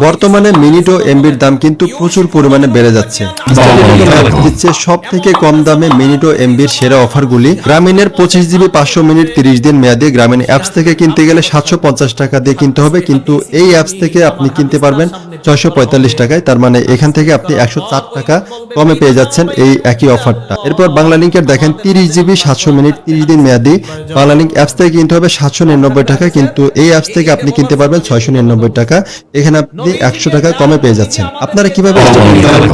বর্তমানে মিনিট ও এমবির দাম কিন্তু প্রচুর পরিমাণে বেড়ে যাচ্ছে। দিচ্ছে সব থেকে কম দামে মিনিট ও এমবির সেরা অফারগুলি। গ্রামীণের 25 জিবি 500 মিনিট 30 দিন মেয়াদে গ্রামীণ অ্যাপস থেকে কিনতে গেলে 750 টাকা দিয়ে কিনতে হবে, কিন্তু এই অ্যাপস থেকে আপনি কিনতে পারবেন 645 টাকায়। তার মানে এখান থেকে আপনি 104 টাকা কমে পেয়ে যাচ্ছেন এই একই অফারটা। এরপর বাংলালিংকের দেখেন 30 জিবি 700 মিনিট 30 দিন মেয়াদি বাংলালিংক অ্যাপস থেকে কিনতে হবে 799 টাকা, কিন্তু এই অ্যাপস থেকে আপনি কিনতে পারবেন 699 টাকা। এখানে আপনি 100 টাকা কমে পেয়ে যাচ্ছেন। আপনারা কিভাবে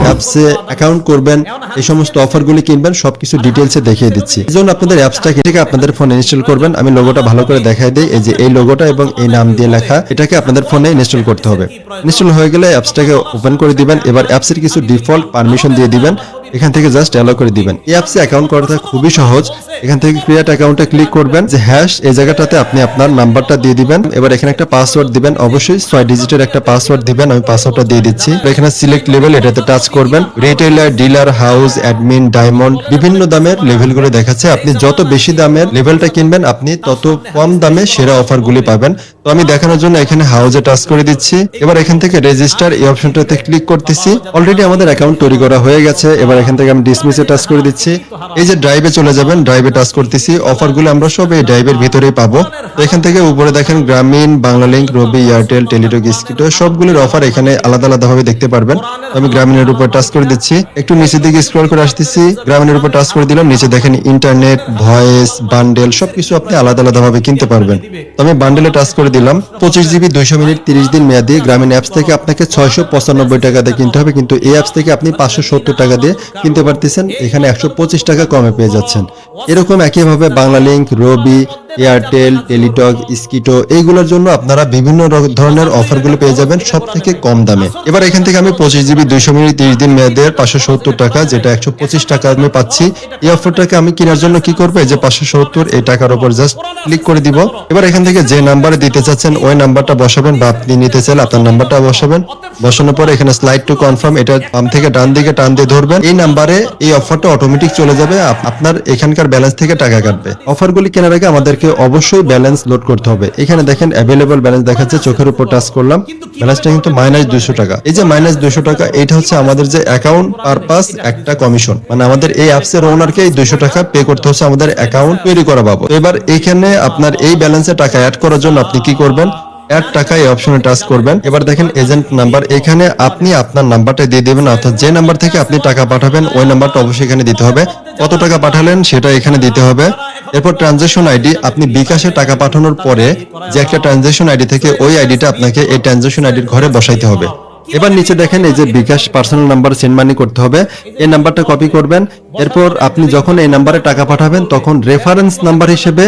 অ্যাপসে অ্যাকাউন্ট করবেন, এই সমস্ত অফারগুলি কিনবেন, সবকিছু ডিটেইলসে দেখিয়ে দিচ্ছি। এজন্য আপনাদের অ্যাপসটা থেকে আপনাদের ফোনে ইনস্টল করবেন। আমি লোগোটা ভালো করে দেখাই দিই। এই যে এই লোগোটা এবং এই নাম দিয়ে লেখা, এটাকে আপনাদের ফোনে ইনস্টল করতে হবে। ইনস্টল হয়ে গেলে অ্যাপসটাকে ওপেন করে দিবেন। এবার অ্যাপসের কিছু ডিফল্ট পারমিশন দিয়ে দিবেন, এখান থেকে জাস্ট অ্যালাউ করে দিবেন। এই অ্যাপসে অ্যাকাউন্ট করাটা খুবই সহজ। এখান থেকে ক্রিয়েট অ্যাকাউন্টে ক্লিক করবেন, যে হ্যাশ এই জায়গাটাতে আপনি আপনার নাম্বারটা দিয়ে দিবেন। এবার এখানে একটা পাসওয়ার্ড দিবেন, অবশ্যই 6 ডিজিটের একটা পাসওয়ার্ড দিবেন। আমি পাসওয়ার্ডটা দিয়ে দিচ্ছি। এখানে সিলেক্ট লেভেল, এটাতে টাচ করবেন। Retailer, dealer, house, admin, diamond, বিভিন্ন দামের লেভেলগুলো দেখাচ্ছে। আপনি যত বেশি দামের লেভেলটা কিনবেন, আপনি তত কম দামে সেরা অফারগুলি পাবেন। তো আমি দেখানোর জন্য এখানে হাউসে টাচ করে দিচ্ছি। এবার এখান থেকে রেজিস্টার এই অপশনটাতে ক্লিক করতেছি। অলরেডি আমাদের অ্যাকাউন্ট তৈরি করা হয়ে গেছে। এবার এখান থেকে আমি ডিসমিসে টাচ করে দিচ্ছি। এই যে ড্রাইভে চলে যাবেন, ড্রাইভে টাচ করতেছি। অফারগুলো আমরা সব এই ড্রাইভের ভিতরেই পাবো। তো এখান থেকে উপরে দেখেন গ্রামীণ, বাংলালিংক, রবি, এয়ারটেল, টেলিটক, স্কিটো সবগুলোর অফার এখানে আলাদা আলাদা ভাবে দেখতে পারবেন। আমি গ্রামীণের উপর টাচ করে দিচ্ছি। একটু নিচের দিকে স্ক্রল করে আসতেছি। গ্রামীণের উপর টাচ করে দিলাম। নিচে দেখেন ইন্টারনেট, ভয়েস, বান্ডেল সবকিছু আপনি আলাদা আলাদা ভাবে কিনতে পারবেন। তো আমি বান্ডেলে টাচ করে দিলাম। 25 জিবি 200 মিনিট 30 দিন মেয়াদি গ্রামীণ অ্যাপস থেকে আপনাকে 695 টাকা দিয়ে কিনতে হবে, কিন্তু এই অ্যাপস থেকে আপনি 570 টাকা দিয়ে কিনতে পারতেছেন। এখানে 125 টাকা কমে পেয়ে যাচ্ছেন। এরকম একইভাবে বাংলালিংক, রবি, এয়ারটেল, টেলিটক, স্কিটো এইগুলোর জন্য আপনারা বিভিন্ন ধরনের অফারগুলো পেয়ে যাবেন সব থেকে কম দামে। এবার এখান থেকে আমি 25 জিবি 200 মিনিট 30 দিন মেয়াদের 570 টাকা, যেটা 125 টাকা আমি পাচ্ছি। এই অফারটাকে আমি কেনার জন্য কি করবো, এই যে 570 এই টাকার উপর জাস্ট ক্লিক করে দিব। এবার এখান থেকে যে নাম্বারে দিতে চাচ্ছেন ওই নাম্বারটা বসাবেন, বা আপনি নিতে চাইলে আপনার নাম্বারটা বসাবেন। বসানোর পরে এখানে স্লাইড টু কনফার্ম, এটা বাম থেকে ডান দিকে টান দিয়ে ধরবেন। এই নাম্বারে এই অফারটা অটোমেটিক চলে যাবে, আপনার এখানকার ব্যালেন্স থেকে টাকা কাটবে। অফারগুলি কেনার আগে আমাদেরকে অবশ্যই ব্যালেন্স লোড করতে হবে। এখানে দেখেন অ্যাভেলেবল ব্যালেন্স দেখাচ্ছে, চোখের উপর টাচ করলাম, ব্যালেন্সটা কিন্তু -200 টাকা। এই যে -200 টাকা, এটা হচ্ছে আমাদের যে অ্যাকাউন্ট পারপাস একটা কমিশন, মানে আমাদের এই অ্যাপসের ওনারকে এই 200 টাকা পে করতে হচ্ছে আমাদের অ্যাকাউন্ট তৈরি করা বাবদ। এবার এখানে আপনার এই ব্যালেন্সে টাকা অ্যাড করার জন্য আপনি কি করবেন, অ্যাড টাকা এই অপশনে টাচ করবেন। এবার দেখেন এজেন্ট নাম্বার, এখানে আপনি আপনার নাম্বারটা দিয়ে দেবেন, অর্থাৎ যে নাম্বার থেকে আপনি টাকা পাঠাবেন ওই নাম্বারটা অবশ্যই এখানে দিতে হবে। কত টাকা পাঠালেন সেটা এখানে দিতে হবে। এরপর ট্রানজাকশন আইডি, আপনি বিকাশে টাকা পাঠানোর পরে যে একটা ট্রানজাকশন আইডি থেকে ওই আইডিটা আপনাকে এই ট্রানজাকশন আইডির ঘরে বসাইতে হবে। এবার নিচে দেখেন এই যে বিকাশ পার্সোনাল নাম্বার সেন্ড মানি করতে হবে, এই নাম্বারটা কপি করবেন। এরপর আপনি যখন এই নাম্বারে টাকা পাঠাবেন তখন রেফারেন্স নাম্বার হিসেবে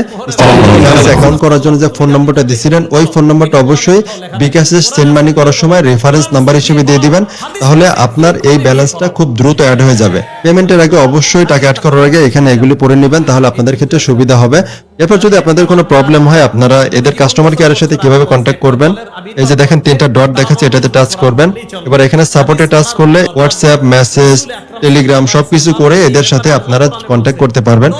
অ্যাকাউন্ট করার জন্য যে ফোন নম্বরটা দিয়েছিলেন ওই ফোন নম্বরটা অবশ্যই বিকাশে সেন্ড মানি করার সময় রেফারেন্স নাম্বার হিসেবে দিয়ে দিবেন। তাহলে আপনার এই ব্যালেন্সটা খুব দ্রুত অ্যাড হয়ে যাবে। পেমেন্টের আগে অবশ্যই টাকা অ্যাড করার আগে এখানে এগুলি পড়ে নেবেন, তাহলে আপনাদের ক্ষেত্রে সুবিধা হবে। এরপর যদি আপনাদের কোনো প্রবলেম হয়, আপনারা এদের কাস্টমার কেয়ারের সাথে কিভাবে কন্ট্যাক্ট করবেন, এই যে দেখেন 3টা ডট দেখাচ্ছে, এটাতে টাচ করবেন। এবার এখানে সাপোর্টে টাচ করলে হোয়াটসঅ্যাপ, মেসেজ, টেলিগ্রাম সবকিছু করে এদের সাথে আপনারা কন্ট্যাক্ট করতে পারবেন।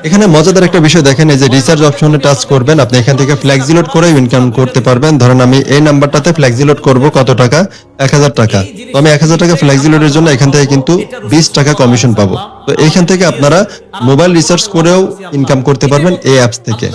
এখানে মজাদার একটা বিষয় দেখেন, এই যে রিচার্জ অপশনে টাচ করবেন, আপনি এখান থেকে ফ্লেক্সি লোড করে ইনকাম করতে পারবেন। ধরেন আমি এই নাম্বারটাতে ফ্লেক্সি লোড করবো কত টাকা, 1000 টাকা। তো আমি 1000 টাকা ফ্লেক্সি লোডের জন্য এখান থেকে কিন্তু 20 টাকা কমিশন পাবো। তো এইখান থেকে আপনারা মোবাইল রিচার্জ করেও ইনকাম করতে পারবেন এই অ্যাপস থেকে।